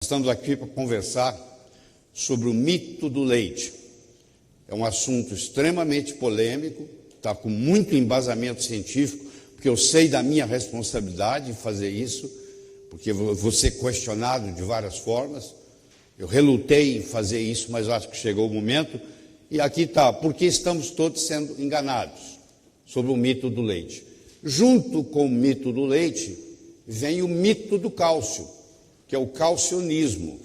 Estamos aqui para conversar sobre o mito do leite. É um assunto extremamente polêmico, está com muito embasamento científico, porque eu sei da minha responsabilidade em fazer isso, porque vou ser questionado de várias formas. Eu relutei em fazer isso, mas acho que chegou o momento. E aqui está, porque estamos todos sendo enganados sobre o mito do leite. Junto com o mito do leite, vem o mito do cálcio, que é o calcionismo.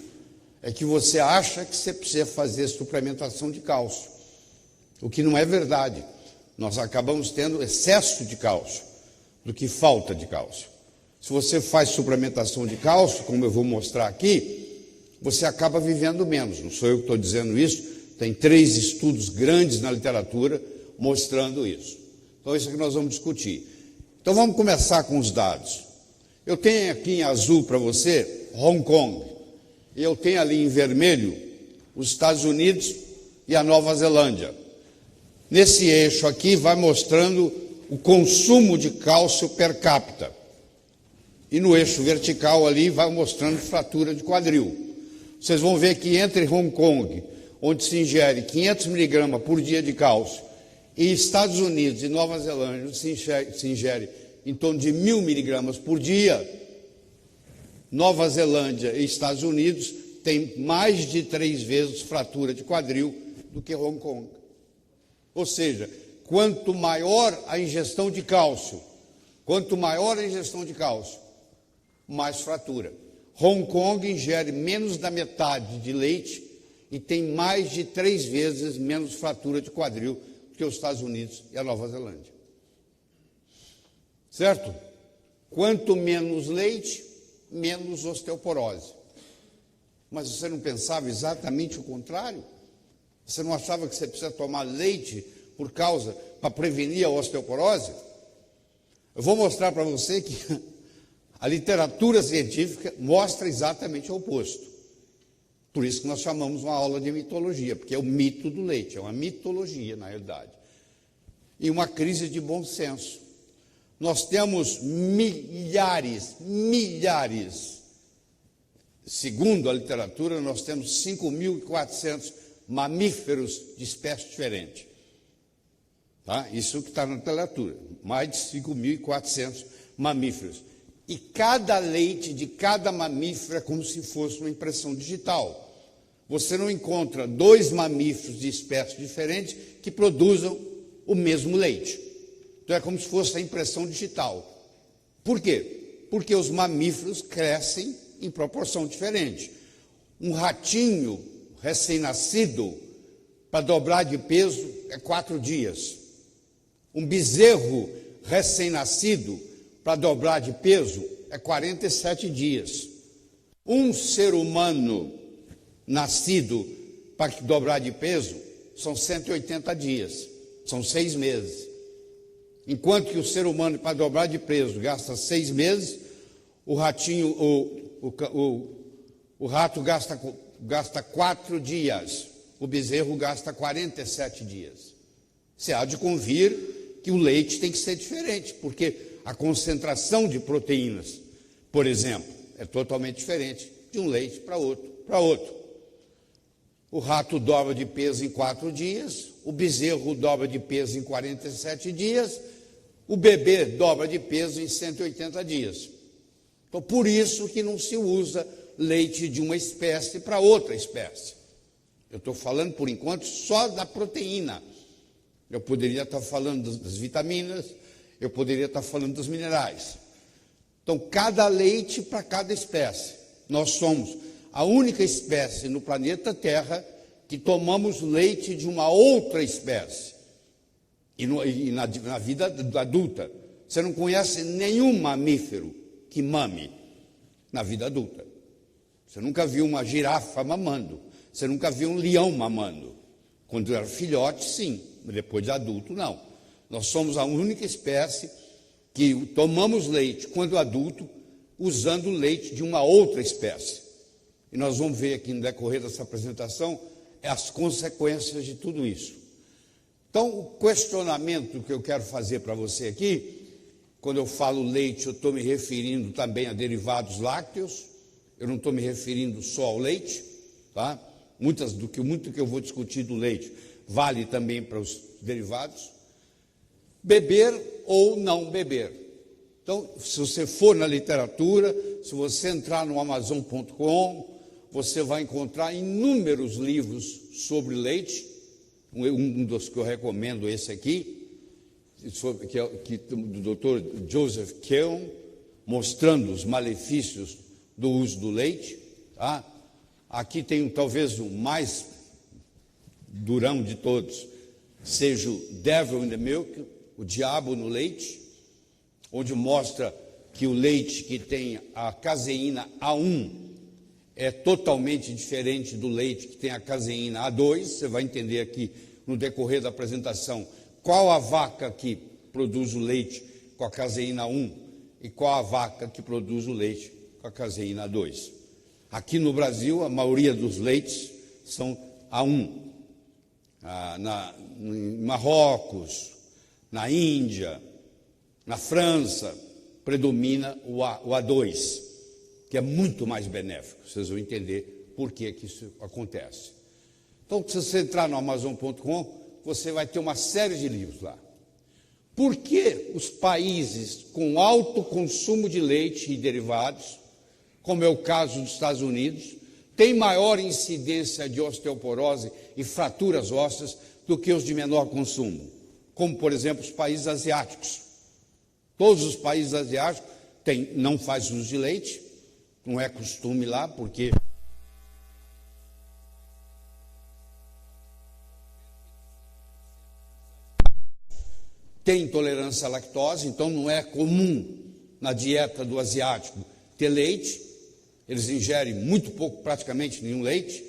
É que você acha que você precisa fazer suplementação de cálcio, o que não é verdade. Nós acabamos tendo excesso de cálcio do que falta de cálcio. Se você faz suplementação de cálcio, como eu vou mostrar aqui, você acaba vivendo menos. Não sou eu que estou dizendo isso, tem 3 estudos grandes na literatura mostrando isso. Então, isso é que nós vamos discutir. Então, vamos começar com os dados. Eu tenho aqui em azul para você Hong Kong, e eu tenho ali em vermelho os Estados Unidos e a Nova Zelândia. Nesse eixo aqui vai mostrando o consumo de cálcio per capita. E no eixo vertical ali vai mostrando fratura de quadril. Vocês vão ver que entre Hong Kong, onde se ingere 500 miligramas por dia de cálcio, e Estados Unidos e Nova Zelândia se ingere em torno de 1.000 miligramas por dia, Nova Zelândia e Estados Unidos têm mais de 3 vezes fratura de quadril do que Hong Kong. Ou seja, quanto maior a ingestão de cálcio, mais fratura. Hong Kong ingere menos da metade de leite e tem mais de 3 vezes menos fratura de quadril do que os Estados Unidos e a Nova Zelândia. Certo? Quanto menos leite, menos osteoporose. Mas você não pensava exatamente o contrário? Você não achava que você precisa tomar leite para prevenir a osteoporose? Eu vou mostrar para você que a literatura científica mostra exatamente o oposto. Por isso que nós chamamos uma aula de mitologia, porque é o mito do leite, é uma mitologia na realidade. E uma crise de bom senso. Nós temos milhares, segundo a literatura, nós temos 5.400 mamíferos de espécies diferentes. Tá? Isso que está na literatura, mais de 5.400 mamíferos. E cada leite de cada mamífero é como se fosse uma impressão digital. Você não encontra 2 mamíferos de espécies diferentes que produzam o mesmo leite. Então é como se fosse a impressão digital. Por quê? Porque os mamíferos crescem em proporção diferente. Um ratinho recém-nascido, para dobrar de peso, é 4 dias. Um bezerro recém-nascido, para dobrar de peso, é 47 dias. Um ser humano nascido para dobrar de peso são 180 dias, são 6 meses. Enquanto que o ser humano, para dobrar de peso, gasta 6 meses, o rato gasta 4 dias, o bezerro gasta 47 dias. Você há de convir que o leite tem que ser diferente, porque a concentração de proteínas, por exemplo, é totalmente diferente de um leite para outro. O rato dobra de peso em 4 dias, o bezerro dobra de peso em 47 dias, o bebê dobra de peso em 180 dias. Então, por isso que não se usa leite de uma espécie para outra espécie. Eu estou falando, por enquanto, só da proteína. Eu poderia estar falando das vitaminas, eu poderia estar falando dos minerais. Então, cada leite para cada espécie. Nós somos a única espécie no planeta Terra que tomamos leite de uma outra espécie. E na vida adulta, você não conhece nenhum mamífero que mame na vida adulta. Você nunca viu uma girafa mamando, você nunca viu um leão mamando. Quando era filhote, sim, mas depois de adulto, não. Nós somos a única espécie que tomamos leite, quando adulto, usando leite de uma outra espécie. E nós vamos ver aqui no decorrer dessa apresentação as consequências de tudo isso. Então, o questionamento que eu quero fazer para você aqui, quando eu falo leite, eu estou me referindo também a derivados lácteos, eu não estou me referindo só ao leite, tá? Muito que eu vou discutir do leite vale também para os derivados. Beber ou não beber. Então, se você for na literatura, se você entrar no Amazon.com, você vai encontrar inúmeros livros sobre leite. Um dos que eu recomendo, esse aqui, do Dr. Joseph Keown, mostrando os malefícios do uso do leite. Tá? Aqui tem talvez o mais durão de todos, seja o Devil in the Milk, o diabo no leite, onde mostra que o leite que tem a caseína A1 é totalmente diferente do leite que tem a caseína A2. Você vai entender aqui no decorrer da apresentação qual a vaca que produz o leite com a caseína A1 e qual a vaca que produz o leite com a caseína A2. Aqui no Brasil, a maioria dos leites são A1. Em Marrocos, na Índia, na França, predomina o A2, que é muito mais benéfico. Vocês vão entender por que isso acontece. Então, se você entrar no Amazon.com, você vai ter uma série de livros lá. Por que os países com alto consumo de leite e derivados, como é o caso dos Estados Unidos, têm maior incidência de osteoporose e fraturas ósseas do que os de menor consumo? Como, por exemplo, os países asiáticos. Todos os países asiáticos não fazem uso de leite, não é costume lá, porque tem intolerância à lactose, então não é comum na dieta do asiático ter leite. Eles ingerem muito pouco, praticamente nenhum leite,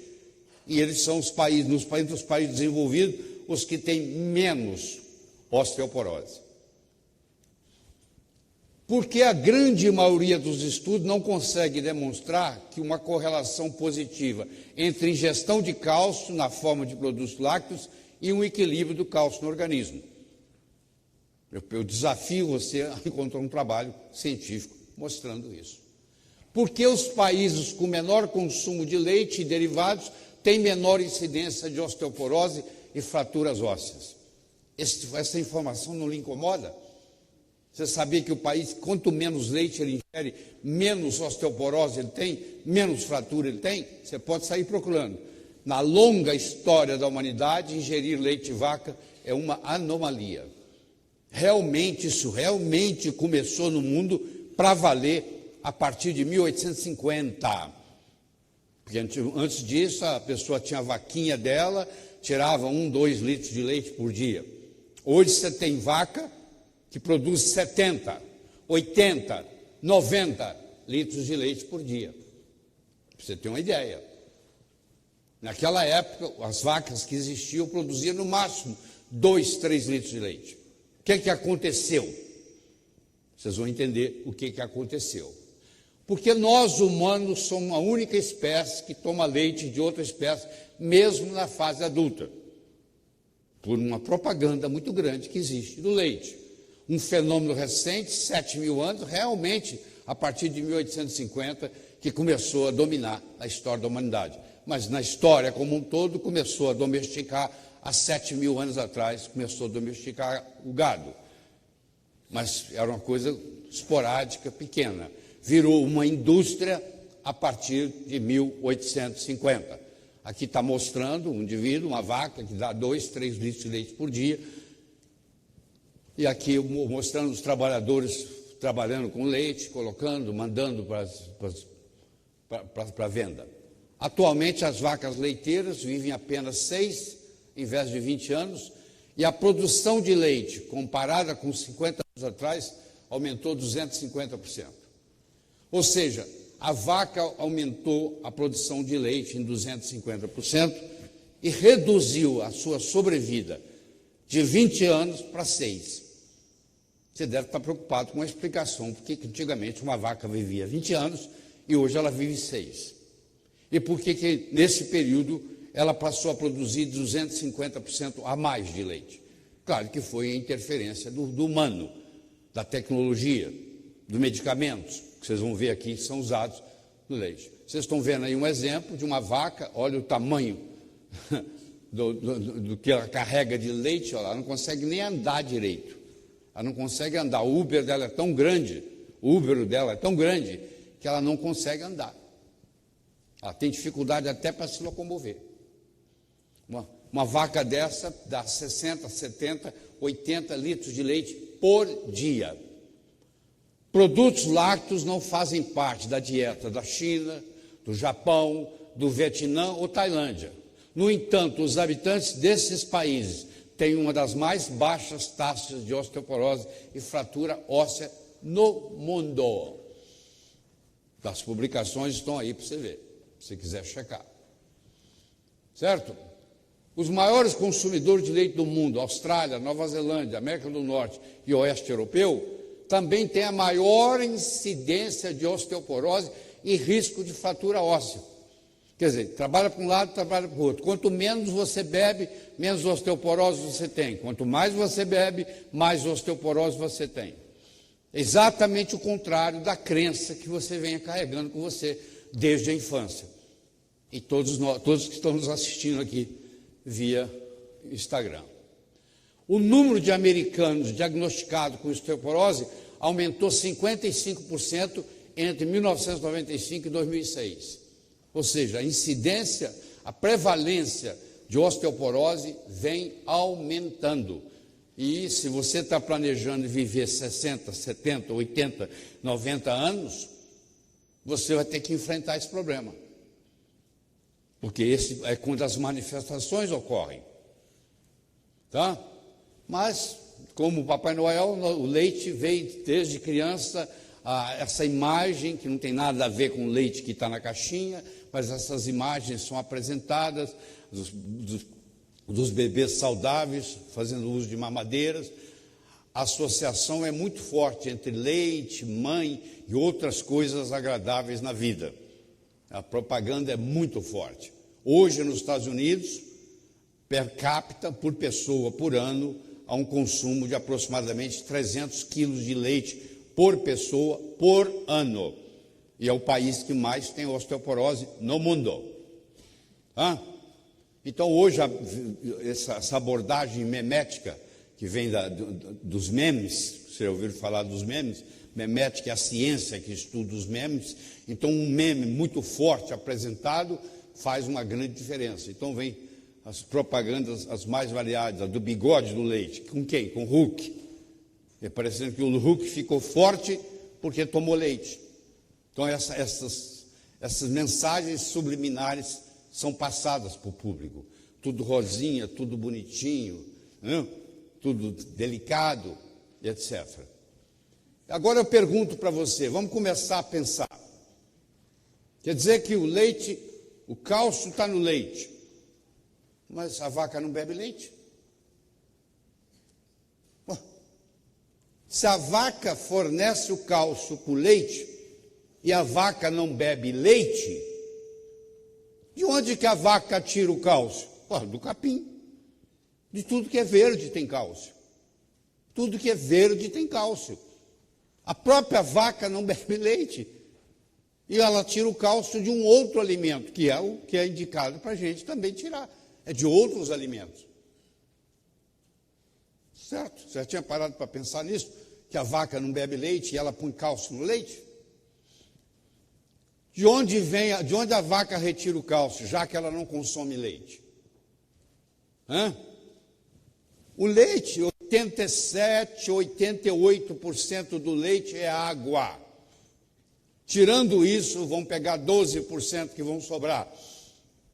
e eles são os países, dos países desenvolvidos, os que têm menos osteoporose. Porque a grande maioria dos estudos não consegue demonstrar que uma correlação positiva entre ingestão de cálcio na forma de produtos lácteos e um equilíbrio do cálcio no organismo. Eu desafio você a encontrar um trabalho científico mostrando isso. Porque os países com menor consumo de leite e derivados têm menor incidência de osteoporose e fraturas ósseas. Essa informação não lhe incomoda? Você sabia que o país, quanto menos leite ele ingere, menos osteoporose ele tem, menos fratura ele tem? Você pode sair procurando. Na longa história da humanidade, ingerir leite de vaca é uma anomalia. Isso realmente começou no mundo para valer a partir de 1850. Porque antes disso, a pessoa tinha a vaquinha dela, tirava 1, 2 litros de leite por dia. Hoje você tem vaca que produz 70, 80, 90 litros de leite por dia. Para você ter uma ideia. Naquela época, as vacas que existiam produziam no máximo 2, 3 litros de leite. O que aconteceu? Vocês vão entender o que aconteceu. Porque nós, humanos, somos a única espécie que toma leite de outra espécie, mesmo na fase adulta. Por uma propaganda muito grande que existe do leite. Um fenômeno recente, 7.000 anos, realmente, a partir de 1850, que começou a dominar a história da humanidade. Mas na história como um todo, começou a domesticar, há 7.000 anos atrás, começou a domesticar o gado. Mas era uma coisa esporádica, pequena. Virou uma indústria a partir de 1850. Aqui está mostrando um indivíduo, uma vaca, que dá 2, 3 litros de leite por dia. E aqui mostrando os trabalhadores trabalhando com leite, colocando, mandando para venda. Atualmente, as vacas leiteiras vivem apenas 6, em vez de 20 anos, e a produção de leite, comparada com 50 anos atrás, aumentou 250%. Ou seja, a vaca aumentou a produção de leite em 250% e reduziu a sua sobrevida de 20 anos para 6. Você deve estar preocupado com a explicação, porque antigamente uma vaca vivia 20 anos e hoje ela vive 6. E por que nesse período ela passou a produzir 250% a mais de leite? Claro que foi a interferência do humano, da tecnologia, dos medicamentos, que vocês vão ver aqui, que são usados no leite. Vocês estão vendo aí um exemplo de uma vaca, olha o tamanho do que ela carrega de leite, olha, ela não consegue nem andar direito. Ela não consegue andar. O útero dela é tão grande, que ela não consegue andar. Ela tem dificuldade até para se locomover. Uma vaca dessa dá 60, 70, 80 litros de leite por dia. Produtos lácteos não fazem parte da dieta da China, do Japão, do Vietnã ou Tailândia. No entanto, os habitantes desses países têm uma das mais baixas taxas de osteoporose e fratura óssea no mundo. As publicações estão aí para você ver, se você quiser checar. Certo? Os maiores consumidores de leite do mundo, Austrália, Nova Zelândia, América do Norte e Oeste Europeu, também têm a maior incidência de osteoporose e risco de fratura óssea. Quer dizer, trabalha para um lado, trabalha para o outro. Quanto menos você bebe, menos osteoporose você tem. Quanto mais você bebe, mais osteoporose você tem. Exatamente o contrário da crença que você venha carregando com você desde a infância. E todos que estão nos assistindo aqui via Instagram. O número de americanos diagnosticados com osteoporose aumentou 55% entre 1995 e 2006. Ou seja, a incidência, a prevalência de osteoporose vem aumentando. E se você está planejando viver 60, 70, 80, 90 anos, você vai ter que enfrentar esse problema. Porque esse é quando as manifestações ocorrem. Tá? Mas, como o Papai Noel, o leite veio desde criança, essa imagem, que não tem nada a ver com o leite que está na caixinha, mas essas imagens são apresentadas dos bebês saudáveis, fazendo uso de mamadeiras. A associação é muito forte entre leite, mãe e outras coisas agradáveis na vida. A propaganda é muito forte. Hoje, nos Estados Unidos, per capita, por pessoa, por ano, há um consumo de aproximadamente 300 quilos de leite por pessoa, por ano. E é o país que mais tem osteoporose no mundo. Então, hoje, essa abordagem memética, que vem dos memes, você já ouviu falar dos memes? Memética é a ciência que estuda os memes. Então, um meme muito forte apresentado faz uma grande diferença. Então, vem as propagandas as mais variadas, a do bigode do leite. Com quem? Com o Hulk. É parecendo que o Hulk ficou forte porque tomou leite. Então, essas mensagens subliminares são passadas para o público. Tudo rosinha, tudo bonitinho, né? Tudo delicado, etc. Agora eu pergunto para você, vamos começar a pensar. Quer dizer que o leite, o cálcio está no leite, mas a vaca não bebe leite? Se a vaca fornece o cálcio para o leite e a vaca não bebe leite, de onde que a vaca tira o cálcio? Do capim. De tudo que é verde tem cálcio. Tudo que é verde tem cálcio. A própria vaca não bebe leite. E ela tira o cálcio de um outro alimento, que é o que é indicado para a gente também tirar. É de outros alimentos. Certo? Você já tinha parado para pensar nisso? Que a vaca não bebe leite e ela põe cálcio no leite? De onde a vaca retira o cálcio, já que ela não consome leite? O leite, 87, 88% do leite é água. Tirando isso, vão pegar 12% que vão sobrar.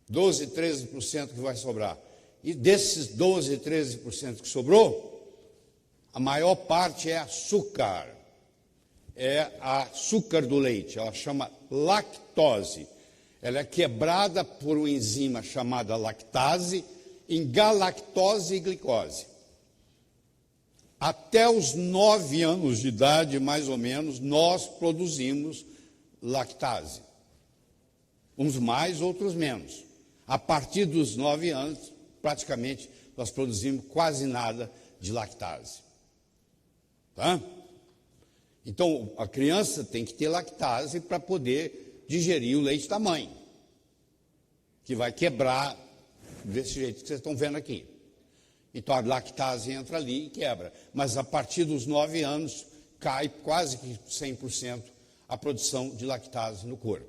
12, 13% que vai sobrar. E desses 12, 13% que sobrou, a maior parte é açúcar. É açúcar do leite, ela chama lactose. Ela é quebrada por uma enzima chamada lactase em galactose e glicose. Até os 9 anos de idade, mais ou menos, nós produzimos lactase. Uns mais, outros menos. A partir dos 9 anos, praticamente, nós produzimos quase nada de lactase. Tá? Então, a criança tem que ter lactase para poder digerir o leite da mãe, que vai quebrar desse jeito que vocês estão vendo aqui. Então a lactase entra ali e quebra. Mas a partir dos 9 anos cai quase que 100% a produção de lactase no corpo.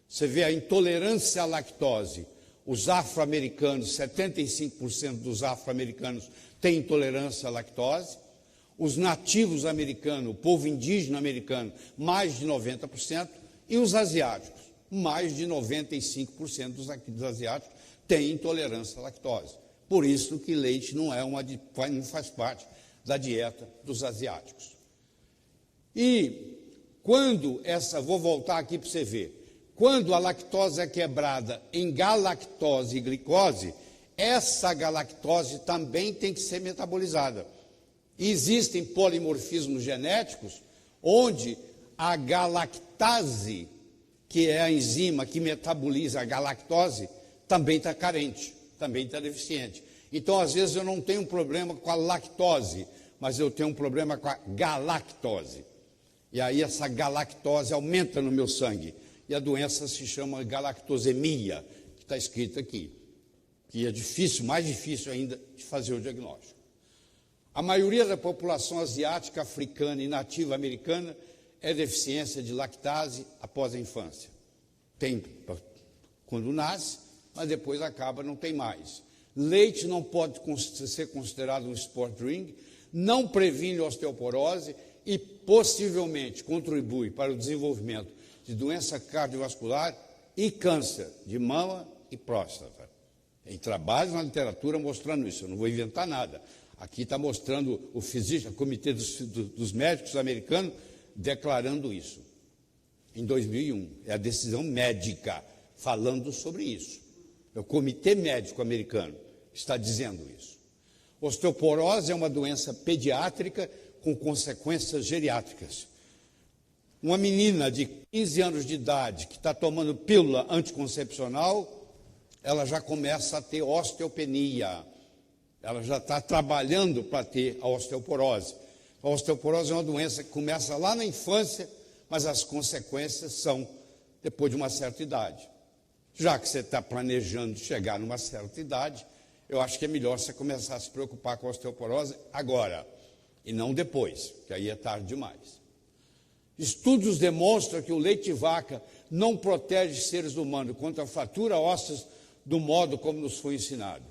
Você vê a intolerância à lactose. Os afro-americanos, 75% dos afro-americanos têm intolerância à lactose. Os nativos americanos, o povo indígena americano, mais de 90%. E os asiáticos, mais de 95% dos asiáticos têm intolerância à lactose. Por isso que leite não faz parte da dieta dos asiáticos. E quando vou voltar aqui para você ver, quando a lactose é quebrada em galactose e glicose, essa galactose também tem que ser metabolizada. E existem polimorfismos genéticos onde a galactase, que é a enzima que metaboliza a galactose, também está carente, também está deficiente. Então, às vezes, eu não tenho um problema com a lactose, mas eu tenho um problema com a galactose. E aí essa galactose aumenta no meu sangue. E a doença se chama galactosemia, que está escrito aqui. Que é difícil, mais difícil ainda, de fazer o diagnóstico. A maioria da população asiática, africana e nativa americana é deficiência de lactase após a infância. Tem quando nasce, mas depois acaba, não tem mais. Leite não pode ser considerado um sport drink, não previne osteoporose e possivelmente contribui para o desenvolvimento de doença cardiovascular e câncer de mama e próstata. Tem trabalhos na literatura mostrando isso, eu não vou inventar nada. Aqui está mostrando o Comitê dos Médicos americanos declarando isso. Em 2001, é a decisão médica falando sobre isso. É o Comitê Médico Americano que está dizendo isso. Osteoporose é uma doença pediátrica com consequências geriátricas. Uma menina de 15 anos de idade que está tomando pílula anticoncepcional, ela já começa a ter osteopenia. Ela já está trabalhando para ter a osteoporose. A osteoporose é uma doença que começa lá na infância, mas as consequências são depois de uma certa idade. Já que você está planejando chegar numa certa idade, eu acho que é melhor você começar a se preocupar com a osteoporose agora, e não depois, que aí é tarde demais. Estudos demonstram que o leite de vaca não protege seres humanos contra a fratura óssea do modo como nos foi ensinado.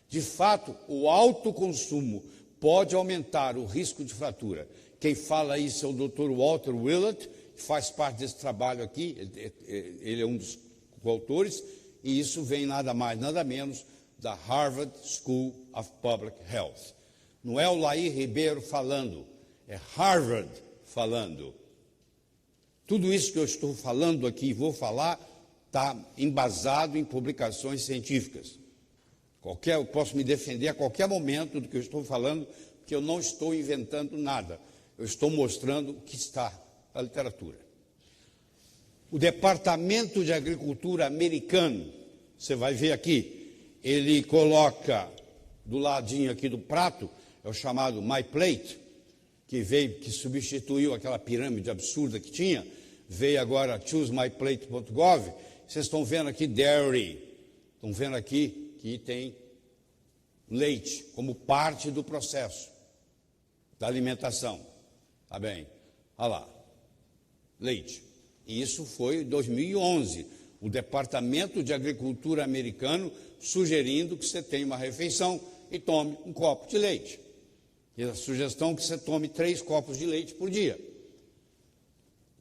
De fato, o alto consumo pode aumentar o risco de fratura. Quem fala isso é o Dr. Walter Willett, que faz parte desse trabalho aqui, ele é um dos coautores, e isso vem nada mais, nada menos da Harvard School of Public Health. Não é o Laí Ribeiro falando, é Harvard falando. Tudo isso que eu estou falando aqui e vou falar está embasado em publicações científicas. Eu posso me defender a qualquer momento do que eu estou falando, porque eu não estou inventando nada. Eu estou mostrando o que está na literatura. O Departamento de Agricultura americano, você vai ver aqui, ele coloca do ladinho aqui do prato, é o chamado My Plate, que substituiu aquela pirâmide absurda que tinha, veio agora choosemyplate.gov. Vocês estão vendo aqui dairy, estão vendo aqui que tem leite como parte do processo da alimentação. Tá bem? Olha lá, leite. E isso foi em 2011, o Departamento de Agricultura americano sugerindo que você tenha uma refeição e tome um copo de leite. E a sugestão é que você tome 3 copos de leite por dia.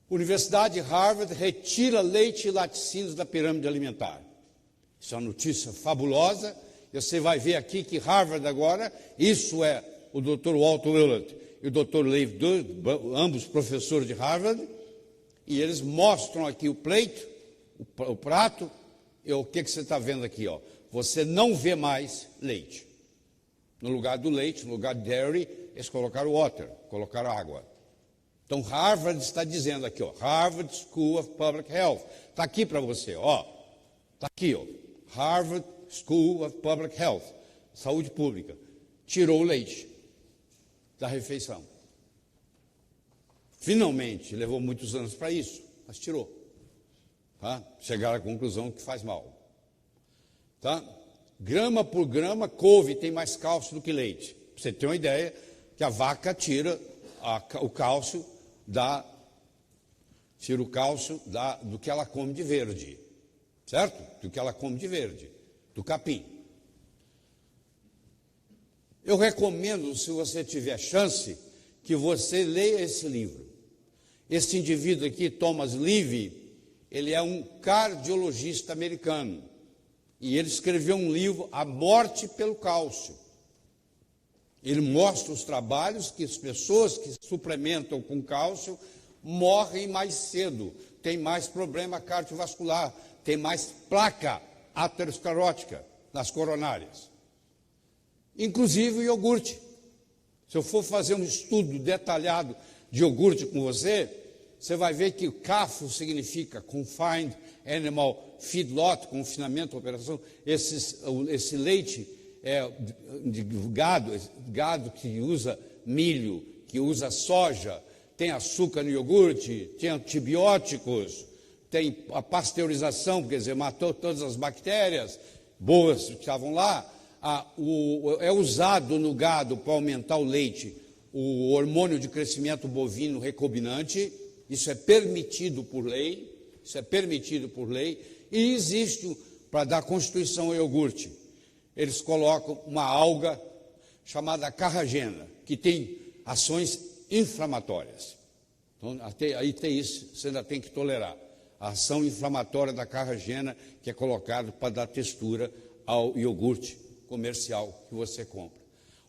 Universidade de Harvard retira leite e laticínios da pirâmide alimentar. Isso é uma notícia fabulosa. E você vai ver aqui que Harvard agora, isso é o Dr. Walter Willett e o Dr. Leif Durst, ambos professores de Harvard, e eles mostram aqui o plate, o prato, e o que você está vendo aqui? Ó? Você não vê mais leite. No lugar do leite, no lugar de dairy, eles colocaram water, colocaram água. Então, Harvard está dizendo aqui, ó, Harvard School of Public Health. Está aqui para você, ó. Está aqui, ó. Harvard School of Public Health, saúde pública, tirou o leite da refeição. Finalmente, levou muitos anos para isso, mas tirou. tá? Chegaram à conclusão que faz mal. Tá? Grama por grama, couve tem mais cálcio do que leite. Pra você ter uma ideia que a vaca tira o cálcio do que ela come de verde, certo? Do que ela come de verde, do capim. Eu recomendo, se você tiver chance, que você leia esse livro. Esse indivíduo aqui, Thomas Levy, ele é um cardiologista americano. E ele escreveu um livro, A Morte pelo Cálcio. Ele mostra os trabalhos que as pessoas que suplementam com cálcio morrem mais cedo, tem mais problema cardiovascular, tem mais placa aterosclerótica nas coronárias. Inclusive o iogurte. Se eu for fazer um estudo detalhado de iogurte com você, você vai ver que o CAFO significa Confined Animal Feedlot, confinamento, operação. Esse leite de gado que usa milho, que usa soja, tem açúcar no iogurte, tem antibióticos, tem a pasteurização, quer dizer, matou todas as bactérias boas que estavam lá. É usado no gado para aumentar o leite o hormônio de crescimento bovino recombinante. Isso é permitido por lei, e existe, para dar constituição ao iogurte, eles colocam uma alga chamada carragena, que tem ações inflamatórias. Então, aí tem isso, você ainda tem que tolerar. A ação inflamatória da carragena, que é colocada para dar textura ao iogurte comercial que você compra.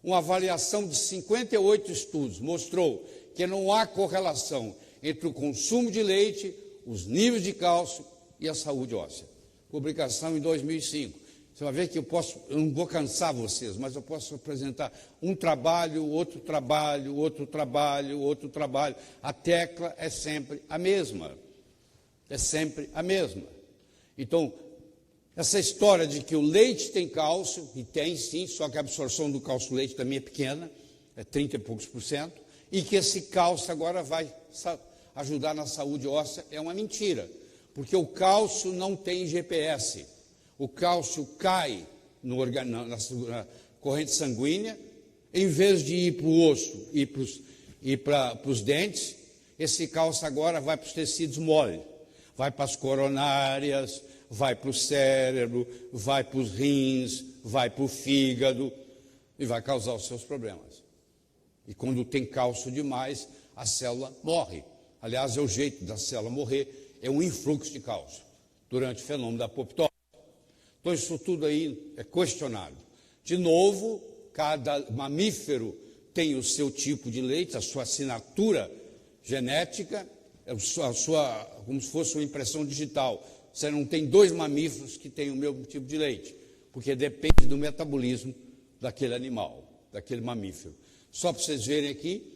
Uma avaliação de 58 estudos mostrou que não há correlação entre o consumo de leite, os níveis de cálcio e a saúde óssea. Publicação em 2005. Você vai ver que eu não vou cansar vocês, mas eu posso apresentar um trabalho, outro trabalho, outro trabalho, outro trabalho. A tecla é sempre a mesma. É sempre a mesma. Então, essa história de que o leite tem cálcio, e tem sim, só que a absorção do cálcio do leite também é pequena, é 30 e poucos %, e que esse cálcio agora vai ajudar na saúde óssea, é uma mentira, porque o cálcio não tem GPS. O cálcio cai na corrente sanguínea, em vez de ir para o osso e para os dentes, esse cálcio agora vai para os tecidos moles, vai para as coronárias, vai para o cérebro, vai para os rins, vai para o fígado e vai causar os seus problemas. E quando tem cálcio demais, a célula morre. Aliás, é o jeito da célula morrer, é um influxo de cálcio durante o fenômeno da apoptose. Então, isso tudo aí é questionado. De novo, cada mamífero tem o seu tipo de leite, a sua assinatura genética, como se fosse uma impressão digital. Você não tem dois mamíferos que têm o mesmo tipo de leite, porque depende do metabolismo daquele animal, daquele mamífero. Só para vocês verem aqui,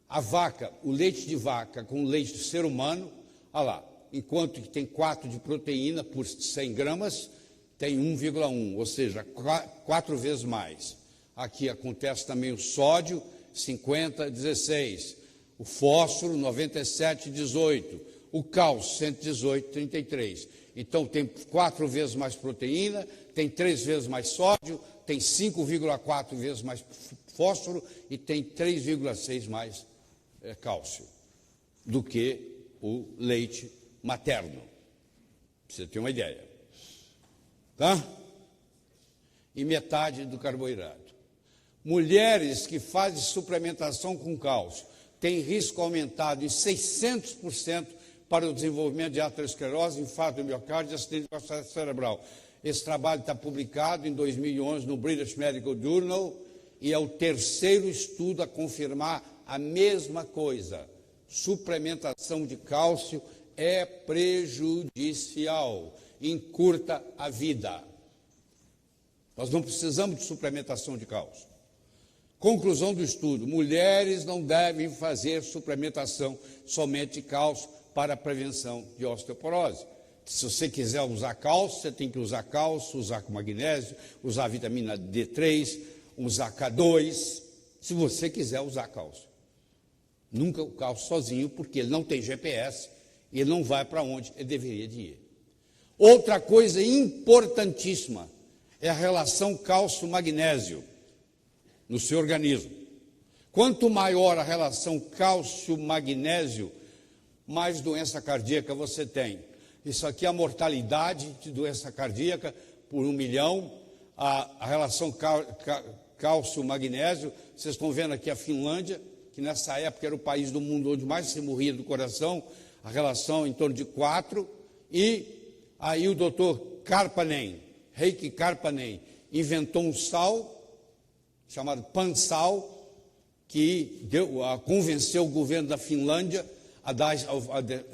a vaca, o leite de vaca com o leite do ser humano, olha lá, enquanto que tem 4 de proteína por 100 gramas, tem 1,1, ou seja, 4 vezes mais. Aqui acontece também o sódio, 50,16, o fósforo, 97,18, o cálcio, 118,33. Então, tem 4 vezes mais proteína, tem 3 vezes mais sódio, tem 5,4 vezes mais fósforo e tem 3,6 mais cálcio do que o leite materno. Pra você ter uma ideia. Tá? E metade do carboidrato. Mulheres que fazem suplementação com cálcio têm risco aumentado em 600% para o desenvolvimento de aterosclerose, infarto do miocárdio e acidente cerebral. Esse trabalho está publicado em 2011 no British Medical Journal e é o terceiro estudo a confirmar a mesma coisa. Suplementação de cálcio é prejudicial, encurta a vida. Nós não precisamos de suplementação de cálcio. Conclusão do estudo: mulheres não devem fazer suplementação somente de cálcio para a prevenção de osteoporose. Se você quiser usar cálcio, você tem que usar cálcio, usar com magnésio, usar vitamina D3, usar K2, se você quiser usar cálcio. Nunca o cálcio sozinho, porque ele não tem GPS e ele não vai para onde ele deveria de ir. Outra coisa importantíssima é a relação cálcio-magnésio no seu organismo. Quanto maior a relação cálcio-magnésio, mais doença cardíaca você tem. Isso aqui é a mortalidade de doença cardíaca por 1 milhão, a relação cálcio-magnésio. Vocês estão vendo aqui a Finlândia, que nessa época era o país do mundo onde mais se morria do coração, a relação em torno de 4, e aí o doutor Karpanen, Heikki Karpanen, inventou um sal chamado Pansal, que convenceu o governo da Finlândia a dar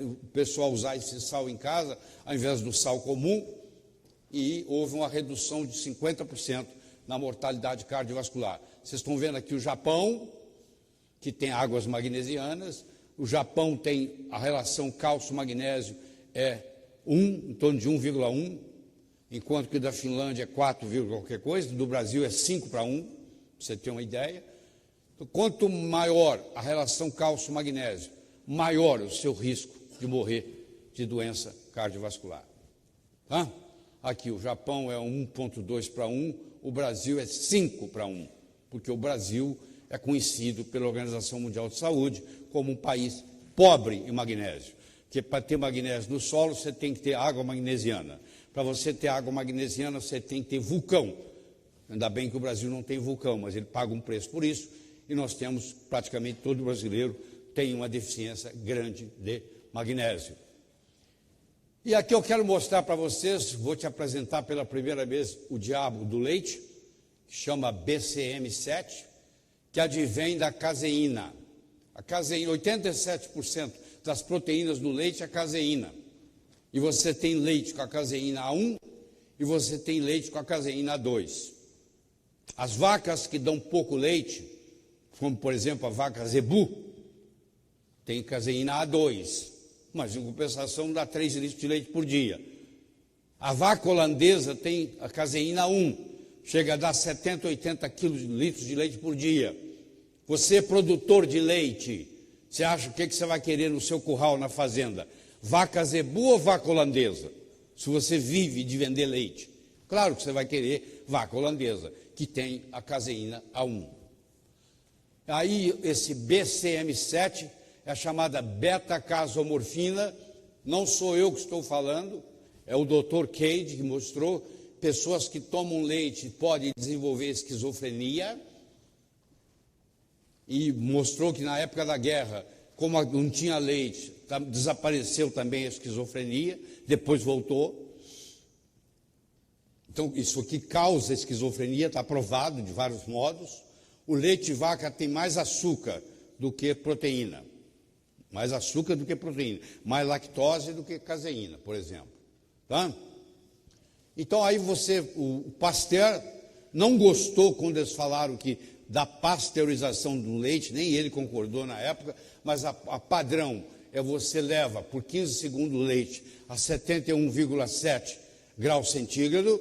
o pessoal usar esse sal em casa, ao invés do sal comum, e houve uma redução de 50% na mortalidade cardiovascular. Vocês estão vendo aqui o Japão, que tem águas magnesianas. O Japão tem a relação cálcio-magnésio em torno de 1,1, enquanto que o da Finlândia é 4, qualquer coisa, do Brasil é 5:1, para você ter uma ideia. Então, quanto maior a relação cálcio-magnésio, maior o seu risco de morrer de doença cardiovascular. Tá? Aqui o Japão é 1,2:1, o Brasil é 5:1, porque o Brasil é conhecido pela Organização Mundial de Saúde como um país pobre em magnésio. Porque para ter magnésio no solo, você tem que ter água magnesiana. Para você ter água magnesiana, você tem que ter vulcão. Ainda bem que o Brasil não tem vulcão, mas ele paga um preço por isso, e nós temos, praticamente todo brasileiro tem uma deficiência grande de magnésio. E aqui eu quero mostrar para vocês, vou te apresentar pela primeira vez o diabo do leite, que chama BCM7, que advém da caseína. A caseína, 87% das proteínas do leite é caseína. E você tem leite com a caseína A1 e você tem leite com a caseína A2. As vacas que dão pouco leite, como por exemplo a vaca zebu, tem caseína A2, mas em compensação dá 3 litros de leite por dia. A vaca holandesa tem a caseína A1, chega a dar 70, 80 litros de leite por dia. Você, produtor de leite, você acha o que você vai querer no seu curral, na fazenda? Vaca zebu ou vaca holandesa? Se você vive de vender leite. Claro que você vai querer vaca holandesa, que tem a caseína A1. Aí, esse BCM7 é a chamada beta-casomorfina. Não sou eu que estou falando, é o Dr. Cade que mostrou. Pessoas que tomam leite podem desenvolver esquizofrenia. E mostrou que na época da guerra, como não tinha leite, desapareceu também a esquizofrenia, depois voltou. Então, isso aqui causa esquizofrenia, está provado de vários modos. O leite de vaca tem mais açúcar do que proteína. Mais açúcar do que proteína. Mais lactose do que caseína, por exemplo. Tá? Então, aí o Pasteur não gostou quando eles falaram que da pasteurização do leite, nem ele concordou na época, mas a padrão é você leva por 15 segundos o leite a 71,7 graus centígrados,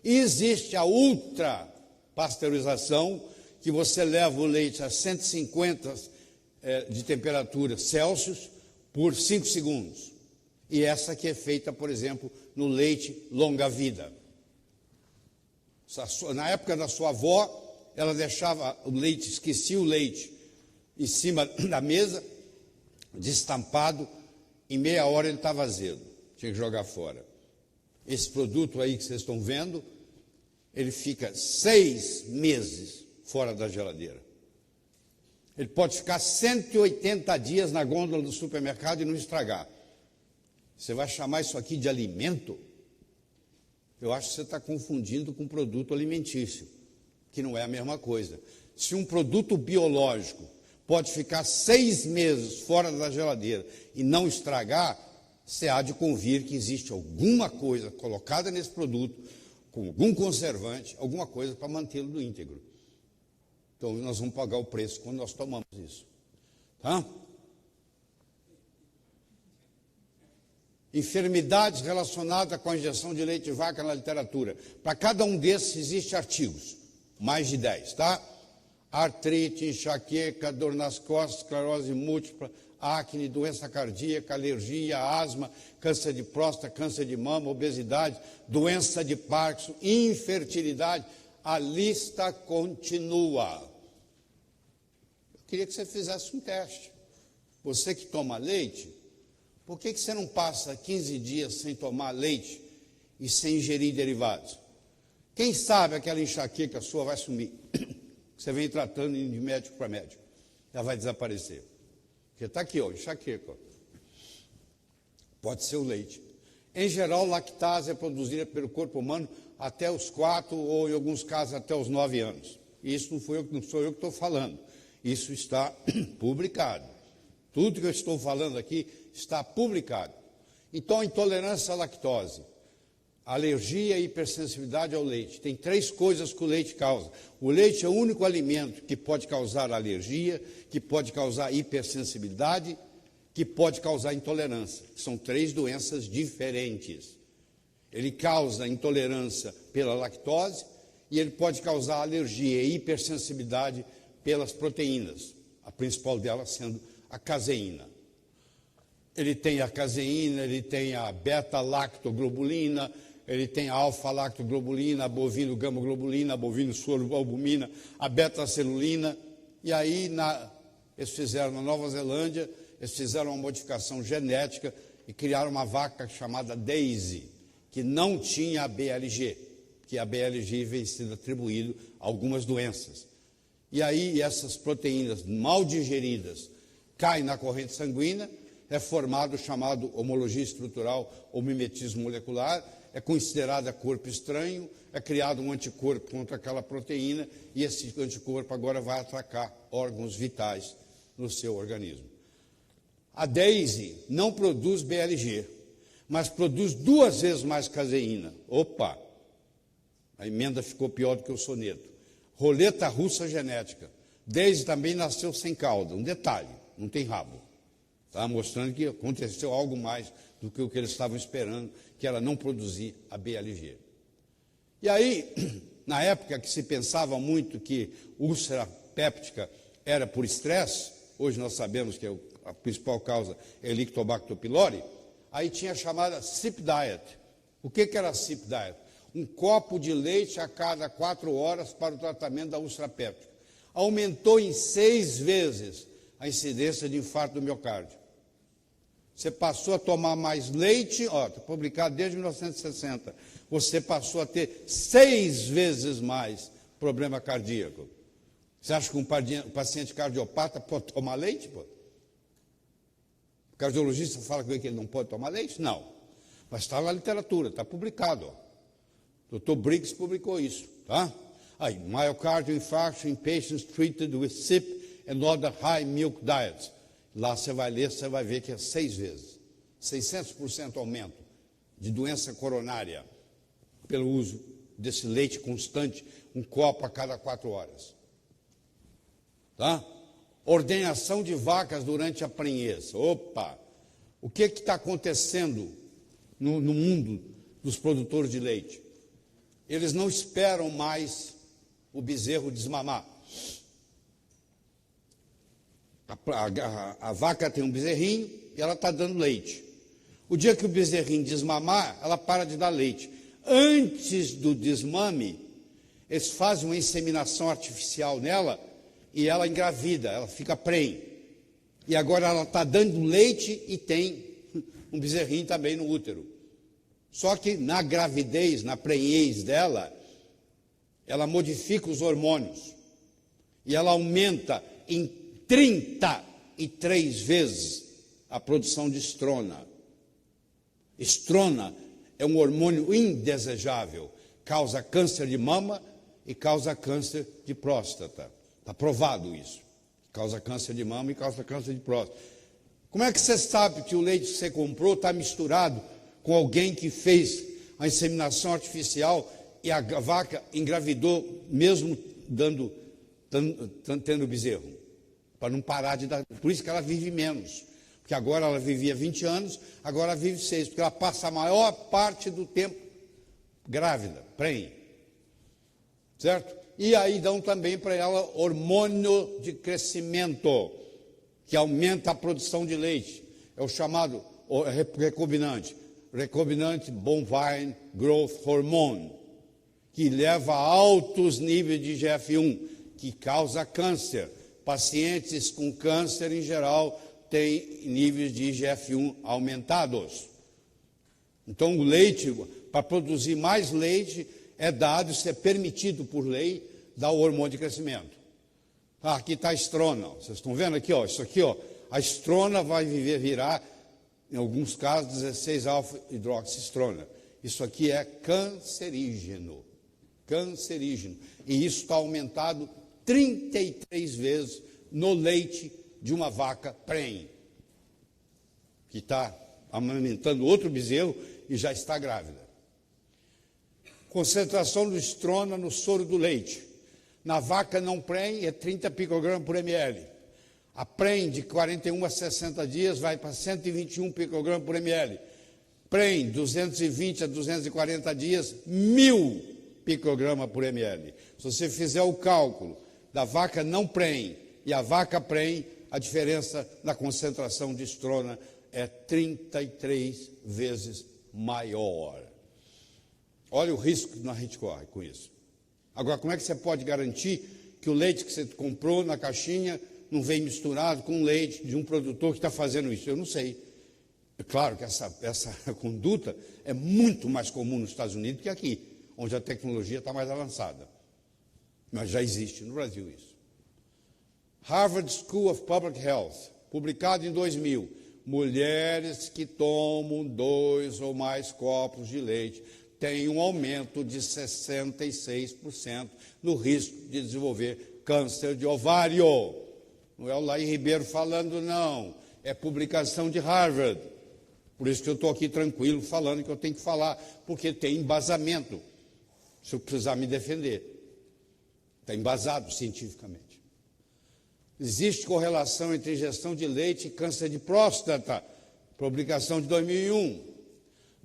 e existe a ultra pasteurização, que você leva o leite a 150 de temperatura Celsius por 5 segundos. E essa que é feita, por exemplo, no leite longa-vida. Na época da sua avó, ela deixava o leite, esquecia o leite em cima da mesa, destampado, em meia hora ele estava azedo, tinha que jogar fora. Esse produto aí que vocês estão vendo, ele fica 6 meses fora da geladeira. Ele pode ficar 180 dias na gôndola do supermercado e não estragar. Você vai chamar isso aqui de alimento? Eu acho que você está confundindo com produto alimentício, que não é a mesma coisa. Se um produto biológico pode ficar 6 meses fora da geladeira e não estragar, você há de convir que existe alguma coisa colocada nesse produto, com algum conservante, alguma coisa para mantê-lo íntegro. Então, nós vamos pagar o preço quando nós tomamos isso. Tá? Enfermidades relacionadas com a injeção de leite de vaca na literatura. Para cada um desses existem artigos, mais de 10, tá? Artrite, enxaqueca, dor nas costas, esclerose múltipla, acne, doença cardíaca, alergia, asma, câncer de próstata, câncer de mama, obesidade, doença de Parkinson, infertilidade. A lista continua. Eu queria que você fizesse um teste. Você que toma leite, por que você não passa 15 dias sem tomar leite e sem ingerir derivados? Quem sabe aquela enxaqueca sua vai sumir. Você vem tratando de médico para médico. Ela vai desaparecer. Porque está aqui, ó, enxaqueca. Ó. Pode ser o leite. Em geral, lactase é produzida pelo corpo humano até os 4 ou, em alguns casos, até os 9 anos. Isso não sou eu que estou falando. Isso está publicado. Tudo que eu estou falando aqui está publicado. Então, a intolerância à lactose, alergia e hipersensibilidade ao leite. Tem 3 coisas que o leite causa. O leite é o único alimento que pode causar alergia, que pode causar hipersensibilidade, que pode causar intolerância. São 3 doenças diferentes. Ele causa intolerância pela lactose e ele pode causar alergia e hipersensibilidade pelas proteínas, a principal delas sendo a caseína. Ele tem a caseína, ele tem a beta-lactoglobulina, ele tem a alfa-lactoglobulina, a bovino-gama-globulina, a bovino-soro-albumina, a beta-celulina. E aí, eles fizeram na Nova Zelândia, eles fizeram uma modificação genética e criaram uma vaca chamada Daisy, que não tinha a BLG, que a BLG vem sendo atribuído a algumas doenças. E aí, essas proteínas mal digeridas caem na corrente sanguínea, é formado o chamado homologia estrutural ou mimetismo molecular, é considerada corpo estranho, é criado um anticorpo contra aquela proteína e esse anticorpo agora vai atacar órgãos vitais no seu organismo. A Daisy não produz BLG, mas produz 2 vezes mais caseína. Opa! A emenda ficou pior do que o soneto. Roleta russa genética. Daisy também nasceu sem cauda. Um detalhe, não tem rabo. Tá? Mostrando que aconteceu algo mais do que o que eles estavam esperando, que era não produzir a BLG. E aí, na época que se pensava muito que úlcera péptica era por estresse, hoje nós sabemos que a principal causa é Helicobacter pylori, aí tinha a chamada SIP Diet. O que era a SIP Diet? Um copo de leite a cada 4 horas para o tratamento da úlcera péptica. Aumentou em 6 vezes a incidência de infarto do miocárdio. Você passou a tomar mais leite, está publicado desde 1960, você passou a ter 6 vezes mais problema cardíaco. Você acha que um paciente cardiopata pode tomar leite? Pô? O cardiologista fala que ele não pode tomar leite? Não. Mas está na literatura, está publicado. O Dr. Briggs publicou isso. Tá? Aí, myocardial infarction in patients treated with SIP and other high milk diets. Lá você vai ler, você vai ver que é 6 vezes. 600% aumento de doença coronária pelo uso desse leite constante, um copo a cada 4 horas. Tá? Ordenhação de vacas durante a prenhez. Opa! O que está acontecendo no mundo dos produtores de leite? Eles não esperam mais o bezerro desmamar. A vaca tem um bezerrinho e ela está dando leite. O dia que o bezerrinho desmamar, ela para de dar leite. Antes do desmame, eles fazem uma inseminação artificial nela e ela engravida, ela fica prenhe. E agora ela está dando leite e tem um bezerrinho também no útero. Só que na gravidez, na prenhez dela, ela modifica os hormônios e ela aumenta em 33 vezes a produção de estrona. Estrona é um hormônio indesejável, causa câncer de mama e causa câncer de próstata. Está provado isso. Causa câncer de mama e causa câncer de próstata. Como é que você sabe que o leite que você comprou está misturado com alguém que fez a inseminação artificial e a vaca engravidou mesmo tendo bezerro? Para não parar de dar. Por isso que ela vive menos. Porque agora ela vivia 20 anos, agora ela vive 6, porque ela passa a maior parte do tempo grávida, prenhe. Certo? E aí dão também para ela hormônio de crescimento. que aumenta a produção de leite. É o chamado recombinante, Recombinant Bovine Growth Hormone, que leva a altos níveis de IGF-1, que causa câncer. Pacientes com câncer, em geral, têm níveis de IGF-1 aumentados. Então, o leite, para produzir mais leite, é dado, isso é permitido por lei, dar o hormônio de crescimento. Aqui está a estrona. Vocês estão vendo aqui, ó, isso aqui, ó, a estrona vai virar, em alguns casos, 16-alfa-hidroxistrona. Isso aqui é cancerígeno. Cancerígeno. E isso está aumentado 33 vezes no leite de uma vaca prenhe, que está amamentando outro bezerro e já está grávida. Concentração do estrona no soro do leite. Na vaca não prenhe é 30 picogramas por ml. A prenhe de 41 a 60 dias vai para 121 picogramas por ml. Prenhe 220 a 240 dias, 1000 picogramas por ml. Se você fizer o cálculo da vaca não prenhe e a vaca prenhe, a diferença na concentração de estrona é 33 vezes maior. Olha o risco que a gente corre com isso. Agora, como é que você pode garantir que o leite que você comprou na caixinha não vem misturado com leite de um produtor que está fazendo isso? Eu não sei. É claro que essa conduta é muito mais comum nos Estados Unidos que aqui, onde a tecnologia está mais avançada. Mas já existe no Brasil isso. Harvard School of Public Health, publicado em 2000, mulheres que tomam 2 ou mais copos de leite têm um aumento de 66% no risco de desenvolver câncer de ovário. Não é o Laí Ribeiro falando, não. É publicação de Harvard. Por isso que eu estou aqui tranquilo falando que eu tenho que falar, porque tem embasamento, se eu precisar me defender. Está embasado cientificamente. Existe correlação entre ingestão de leite e câncer de próstata, publicação de 2001.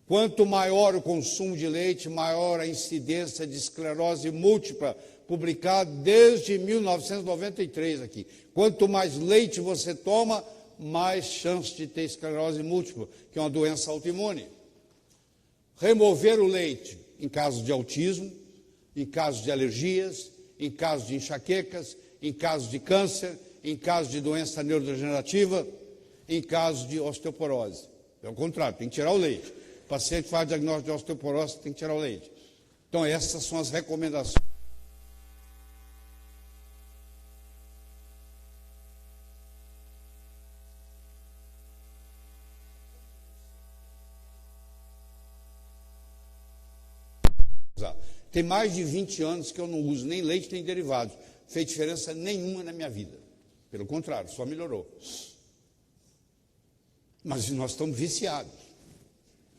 Quanto maior o consumo de leite, maior a incidência de esclerose múltipla, publicado desde 1993 aqui. Quanto mais leite você toma, mais chance de ter esclerose múltipla, que é uma doença autoimune. Remover o leite em casos de autismo, em casos de alergias, em casos de enxaquecas, em casos de câncer, em casos de doença neurodegenerativa, em casos de osteoporose. É o contrário, tem que tirar o leite. O paciente faz diagnóstico de osteoporose, tem que tirar o leite. Então, essas são as recomendações. Tem mais de 20 anos que eu não uso nem leite nem derivados. Não fez diferença nenhuma na minha vida. Pelo contrário, só melhorou. Mas nós estamos viciados.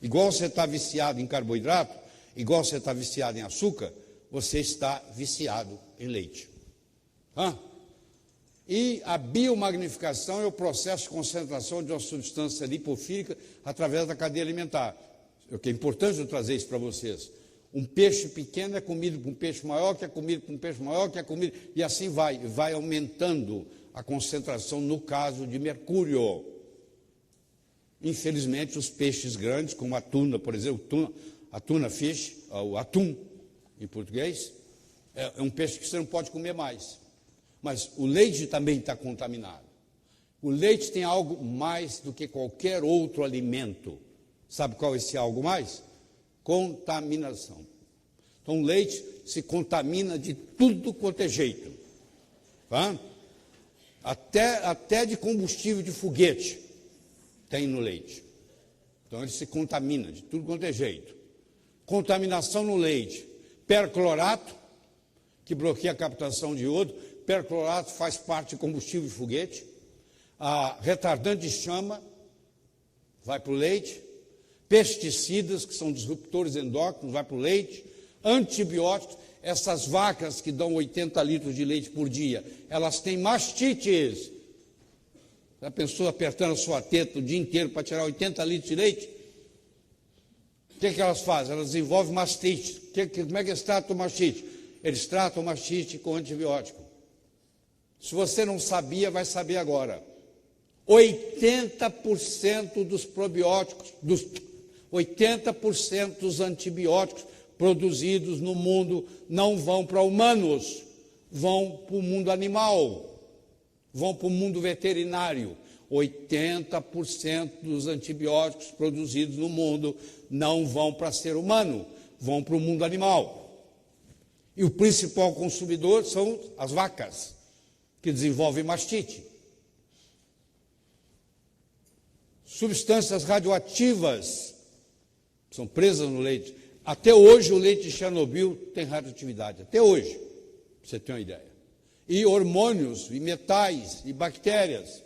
Igual você está viciado em carboidrato, igual você está viciado em açúcar, você está viciado em leite. E a biomagnificação é o processo de concentração de uma substância lipofílica através da cadeia alimentar. É importante eu trazer isso para vocês. Um peixe pequeno é comido por um peixe maior, que é comido por um peixe maior, que é comido... E assim vai aumentando a concentração no caso de mercúrio. Infelizmente, os peixes grandes, como a tuna, por exemplo, a tuna fish, o atum, em português, é um peixe que você não pode comer mais. Mas o leite também está contaminado. O leite tem algo mais do que qualquer outro alimento. Sabe qual é esse algo mais? Contaminação. Então, o leite se contamina de tudo quanto é jeito. Tá? Até de combustível de foguete tem no leite. Então, ele se contamina de tudo quanto é jeito. Contaminação no leite. Perclorato, que bloqueia a captação de iodo. Perclorato faz parte de combustível de foguete. Retardante de chama vai para o leite. Pesticidas, que são disruptores endócrinos, vai para o leite. Antibióticos, essas vacas que dão 80 litros de leite por dia, elas têm mastites. Já pensou apertando a sua teta o dia inteiro para tirar 80 litros de leite? O que elas fazem? Elas desenvolvem mastite. Como é que eles tratam mastite? Eles tratam mastite com antibiótico. Se você não sabia, vai saber agora. 80% dos probióticos, 80% dos antibióticos produzidos no mundo não vão para humanos, vão para o mundo animal, vão para o mundo veterinário. 80% dos antibióticos produzidos no mundo não vão para ser humano, vão para o mundo animal. E o principal consumidor são as vacas, que desenvolvem mastite. Substâncias radioativas são presas no leite. Até hoje o leite de Chernobyl tem radioatividade, até hoje, para você ter uma ideia. E hormônios, e metais, e bactérias.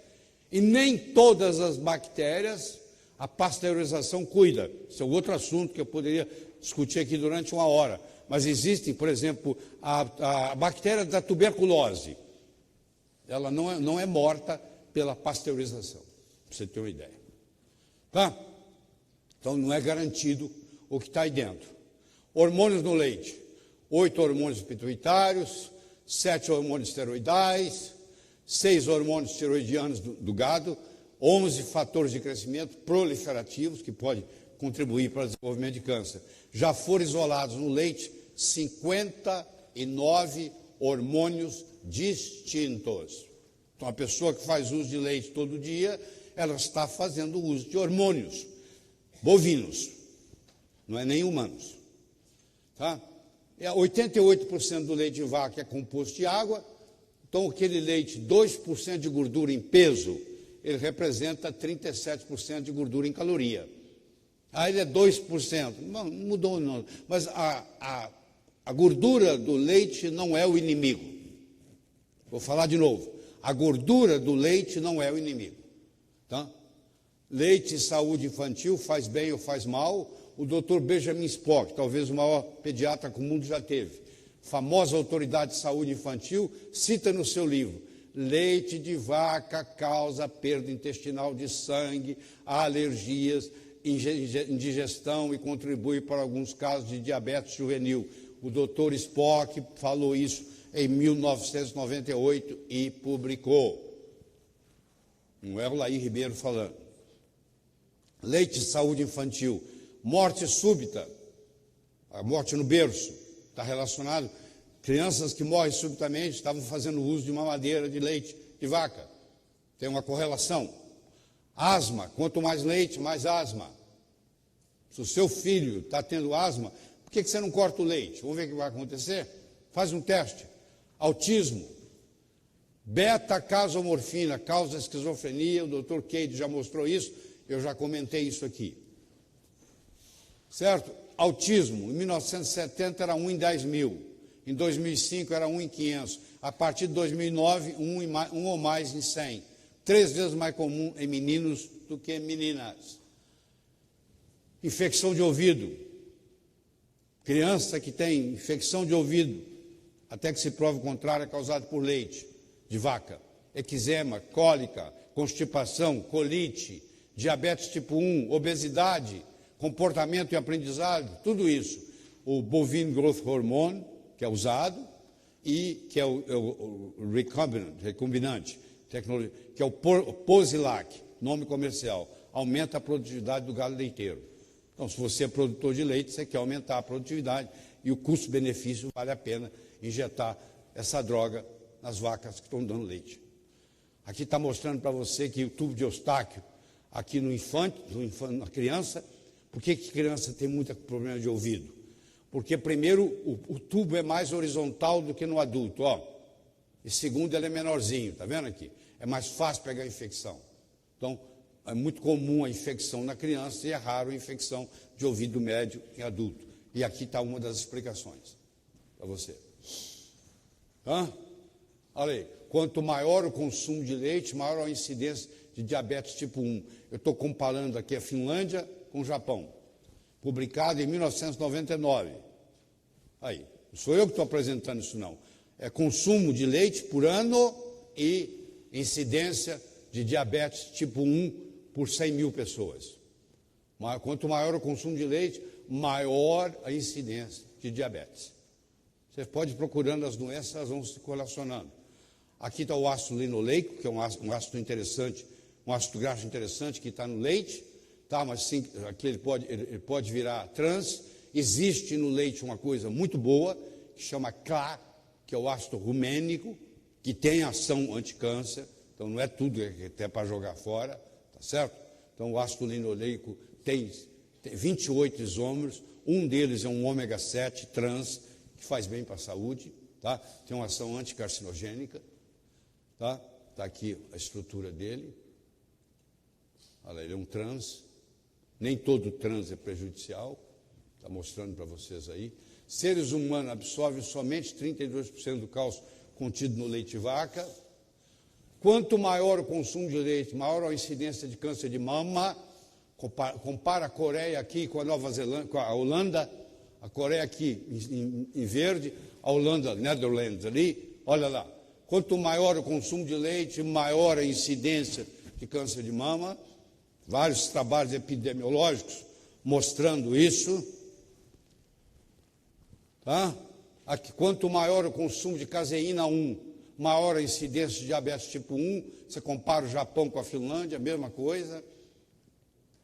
E nem todas as bactérias a pasteurização cuida. Esse é outro assunto que eu poderia discutir aqui durante uma hora. Mas existe, por exemplo, a bactéria da tuberculose. Ela não é morta pela pasteurização, para você ter uma ideia. Tá? Então não é garantido o que está aí dentro. Hormônios no leite. 8 hormônios pituitários, 7 hormônios esteroidais, 6 hormônios tiroidianos do gado, 11 fatores de crescimento proliferativos que podem contribuir para o desenvolvimento de câncer. Já foram isolados no leite 59 hormônios distintos. Então, a pessoa que faz uso de leite todo dia, ela está fazendo uso de hormônios bovinos, não é nem humanos. Tá? 88% do leite de vaca é composto de água, então aquele leite, 2% de gordura em peso, ele representa 37% de gordura em caloria. Aí ele é 2%, não mudou não, mas a gordura do leite não é o inimigo. Vou falar de novo, a gordura do leite não é o inimigo. Tá? Leite e saúde infantil faz bem ou faz mal? O Dr. Benjamin Spock, talvez o maior pediatra que o mundo já teve, famosa autoridade de saúde infantil, cita no seu livro: leite de vaca causa perda intestinal de sangue, alergias, indigestão e contribui para alguns casos de diabetes juvenil. O Dr. Spock falou isso em 1998 e publicou. Não é o Laí Ribeiro falando. Leite de saúde infantil. Morte súbita, a morte no berço, está relacionado. Crianças que morrem subitamente estavam fazendo uso de mamadeira de leite de vaca. Tem uma correlação. Asma, quanto mais leite, mais asma. Se o seu filho está tendo asma, por que você não corta o leite? Vamos ver o que vai acontecer? Faz um teste. Autismo. Beta-casomorfina causa esquizofrenia, o Dr. Cade já mostrou isso, eu já comentei isso aqui. Certo? Autismo, em 1970 era 1 em 10 mil, em 2005 era 1 em 500, a partir de 2009, 1 ou mais em 100. 3 vezes mais comum em meninos do que em meninas. Infecção de ouvido. Criança que tem infecção de ouvido, até que se prove o contrário, é causado por leite de vaca. Eczema, cólica, constipação, colite, diabetes tipo 1, obesidade, comportamento e aprendizado, tudo isso. O bovine growth hormone, que é usado, e que é o recombinante, tecnologia, que é o Posilac, nome comercial, aumenta a produtividade do gado leiteiro. Então, se você é produtor de leite, você quer aumentar a produtividade e o custo-benefício vale a pena injetar essa droga nas vacas que estão dando leite. Aqui está mostrando para você que o tubo de Eustáquio, aqui no infante, na criança, por que criança tem muito problema de ouvido? Porque, primeiro, o tubo é mais horizontal do que no adulto, ó. E segundo, ele é menorzinho, está vendo aqui? É mais fácil pegar infecção. Então, é muito comum a infecção na criança e é raro a infecção de ouvido médio em adulto. E aqui está uma das explicações para você. Olha aí, quanto maior o consumo de leite, maior a incidência de diabetes tipo 1. Eu estou comparando aqui a Finlândia com o Japão, publicado em 1999. Aí, não sou eu que estou apresentando isso não. É consumo de leite por ano e incidência de diabetes tipo 1 por 100 mil pessoas. Quanto maior o consumo de leite, maior a incidência de diabetes. Você pode ir procurando as doenças, elas vão se correlacionando. Aqui está o ácido linoleico, que é um ácido interessante um ácido graxo interessante que está no leite, tá? Mas sim, aqui ele pode virar trans. Existe no leite uma coisa muito boa, que chama CLA, que é o ácido rumênico, que tem ação anticâncer, então não é tudo que é para jogar fora, tá certo? Então o ácido linoleico tem 28 isômeros, um deles é um ômega 7 trans, que faz bem para a saúde, tá? Tem uma ação anticarcinogênica, tá? Está aqui a estrutura dele. Olha, ele é um trans, nem todo trans é prejudicial, está mostrando para vocês aí. Seres humanos absorvem somente 32% do cálcio contido no leite de vaca. Quanto maior o consumo de leite, maior a incidência de câncer de mama. Compara a Coreia aqui com a Nova Zelândia, com a Holanda, a Coreia aqui em verde, a Holanda, Netherlands ali, olha lá. Quanto maior o consumo de leite, maior a incidência de câncer de mama. Vários trabalhos epidemiológicos mostrando isso. Tá? Aqui, quanto maior o consumo de caseína 1, maior a incidência de diabetes tipo 1. Você compara o Japão com a Finlândia, a mesma coisa.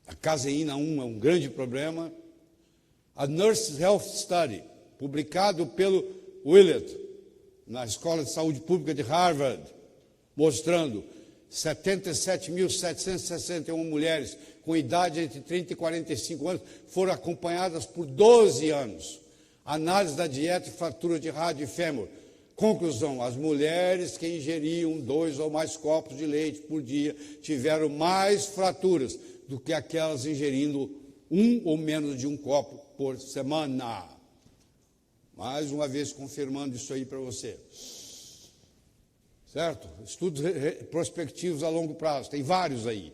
A caseína 1 é um grande problema. A Nurses Health Study, publicado pelo Willett, na Escola de Saúde Pública de Harvard, mostrando 77.761 mulheres com idade entre 30 e 45 anos foram acompanhadas por 12 anos. Análise da dieta e fratura de rádio e fêmur. Conclusão: as mulheres que ingeriam 2 ou mais copos de leite por dia tiveram mais fraturas do que aquelas ingerindo 1 ou menos de 1 copo por semana. Mais uma vez confirmando isso aí para você. Certo? Estudos prospectivos a longo prazo, tem vários aí.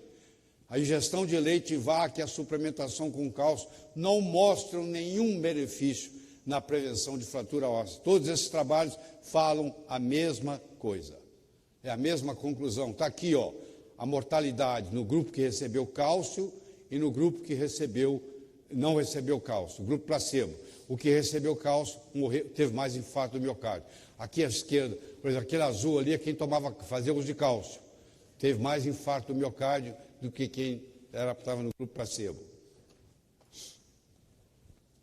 A ingestão de leite de vaca e a suplementação com cálcio não mostram nenhum benefício na prevenção de fratura óssea. Todos esses trabalhos falam a mesma coisa. É a mesma conclusão. Está aqui, ó, a mortalidade no grupo que recebeu cálcio e no grupo que não recebeu cálcio, o grupo placebo. O que recebeu cálcio teve mais infarto do miocárdio. Aqui à esquerda, por exemplo, aquele azul ali é quem fazia uso de cálcio. Teve mais infarto do miocárdio do que quem estava no grupo placebo.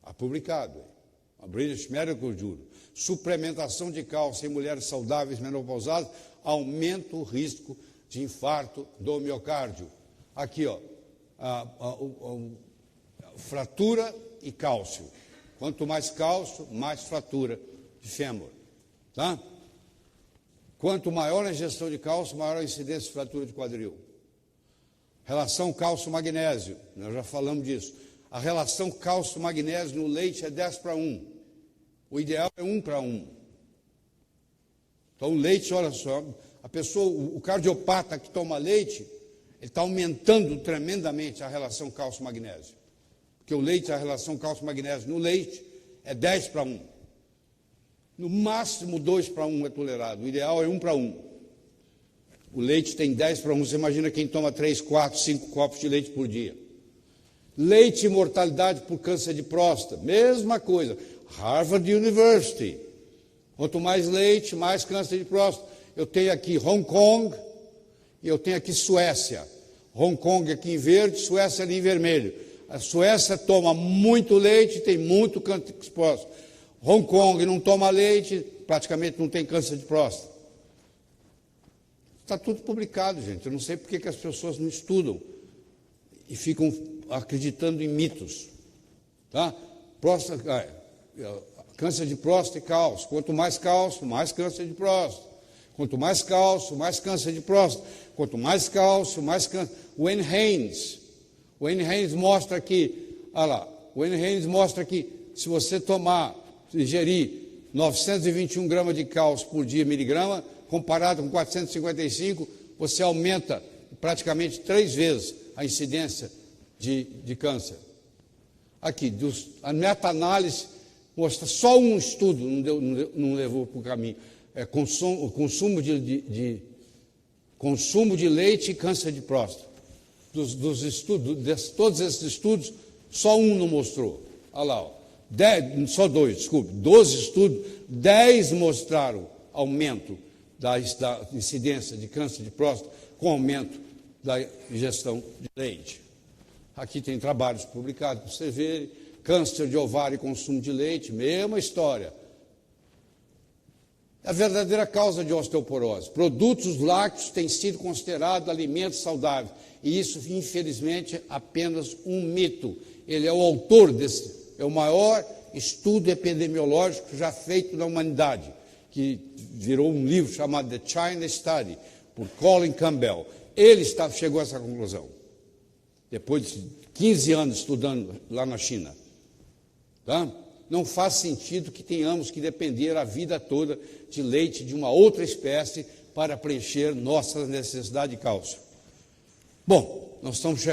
Está publicado. A British Medical Journal. Suplementação de cálcio em mulheres saudáveis menopausadas aumenta o risco de infarto do miocárdio. Aqui, ó, fratura e cálcio. Quanto mais cálcio, mais fratura de fêmur. Tá? Quanto maior a ingestão de cálcio, maior a incidência de fratura de quadril. Relação cálcio-magnésio, nós já falamos disso. A relação cálcio-magnésio no leite é 10:1. O ideal é 1:1. Então, o leite, olha só, a pessoa, o cardiopata que toma leite, ele está aumentando tremendamente a relação cálcio-magnésio. Porque o leite, a relação cálcio-magnésio no leite é 10:1. No máximo 2:1 é tolerado. O ideal é 1:1. O leite tem 10:1. Você imagina quem toma 3, 4, 5 copos de leite por dia. Leite e mortalidade por câncer de próstata. Mesma coisa. Harvard University. Quanto mais leite, mais câncer de próstata. Eu tenho aqui Hong Kong e eu tenho aqui Suécia. Hong Kong aqui em verde, Suécia ali em vermelho. A Suécia toma muito leite, tem muito câncer de próstata. Hong Kong não toma leite, praticamente não tem câncer de próstata. Está tudo publicado, gente. Eu não sei por que as pessoas não estudam e ficam acreditando em mitos. Tá? Câncer de próstata e cálcio. Quanto mais cálcio, mais câncer de próstata. Quanto mais cálcio, mais câncer de próstata. Quanto mais cálcio, mais câncer. Wayne Haynes mostra aqui, olha lá, Wayne Haynes mostra que se você ingerir 921 gramas de cálcio por dia, miligrama, comparado com 455, você aumenta praticamente 3 vezes a incidência de câncer. Aqui, a meta-análise mostra só um estudo, não levou para o caminho. Consumo de leite e câncer de próstata. Todos esses estudos, só um não mostrou. Olha lá, ó. 12 estudos, 10 mostraram aumento da incidência de câncer de próstata com aumento da ingestão de leite. Aqui tem trabalhos publicados para você ver, câncer de ovário e consumo de leite, mesma história. A verdadeira causa de osteoporose. Produtos lácteos têm sido considerados alimentos saudáveis. E isso, infelizmente, é apenas um mito. Ele é o autor é o maior estudo epidemiológico já feito na humanidade, que virou um livro chamado The China Study, por Colin Campbell. Ele chegou a essa conclusão, depois de 15 anos estudando lá na China. Tá? Não faz sentido que tenhamos que depender a vida toda de leite de uma outra espécie para preencher nossa necessidade de cálcio. Bom, nós estamos chegando